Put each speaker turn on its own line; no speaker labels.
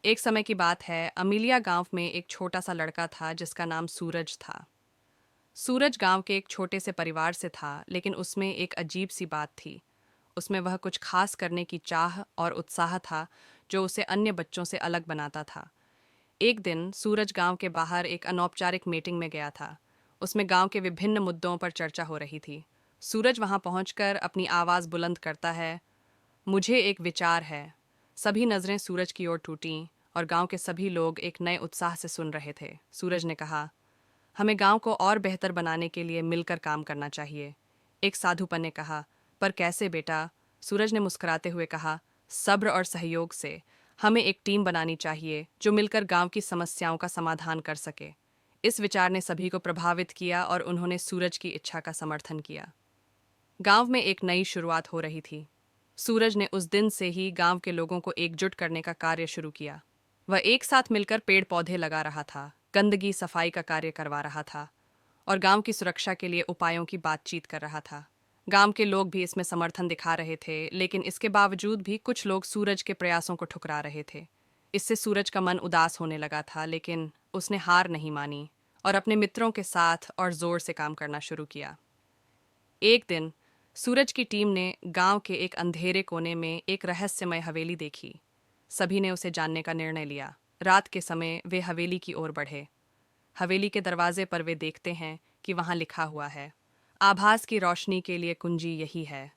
एक समय की बात है, अमीलिया गांव में एक छोटा सा लड़का था जिसका नाम सूरज था। सूरज गांव के एक छोटे से परिवार से था, लेकिन उसमें एक अजीब सी बात थी। उसमें वह कुछ खास करने की चाह और उत्साह था, जो उसे अन्य बच्चों से अलग बनाता था। एक दिन सूरज गांव के बाहर एक अनौपचारिक मीटिंग में गया था। उसमें गांव के विभिन्न मुद्दों पर चर्चा हो रही थी। सूरज वहां पहुंचकर अपनी आवाज बुलंद करता है, मुझे एक विचार है। सभी नजरें सूरज की ओर टूटीं और गांव के सभी लोग एक नए उत्साह से सुन रहे थे। सूरज ने कहा, हमें गांव को और बेहतर बनाने के लिए मिलकर काम करना चाहिए। एक साधुपन ने कहा, पर कैसे बेटा? सूरज ने मुस्कुराते हुए कहा, सब्र और सहयोग से। हमें एक टीम बनानी चाहिए जो मिलकर गांव की समस्याओं का समाधान कर सके। इस विचार ने सभी को प्रभावित किया और उन्होंने सूरज की इच्छा का समर्थन किया। गांव में एक नई शुरुआत हो रही थी। सूरज ने उस दिन से ही गांव के लोगों को एकजुट करने का कार्य शुरू किया। वह एक साथ मिलकर पेड़ पौधे लगा रहा था, गंदगी सफाई का कार्य करवा रहा था और गांव की सुरक्षा के लिए उपायों की बातचीत कर रहा था। गांव के लोग भी इसमें समर्थन दिखा रहे थे, लेकिन इसके बावजूद भी कुछ लोग सूरज के प्रयासों को ठुकरा रहे थे। इससे सूरज का मन उदास होने लगा था, लेकिन उसने हार नहीं मानी और अपने मित्रों के साथ और जोर से काम करना शुरू किया। एक दिन सूरज की टीम ने गांव के एक अंधेरे कोने में एक रहस्यमय हवेली देखी। सभी ने उसे जानने का निर्णय लिया। रात के समय वे हवेली की ओर बढ़े। हवेली के दरवाजे पर वे देखते हैं कि वहां लिखा हुआ है, आभास की रोशनी के लिए कुंजी यही है।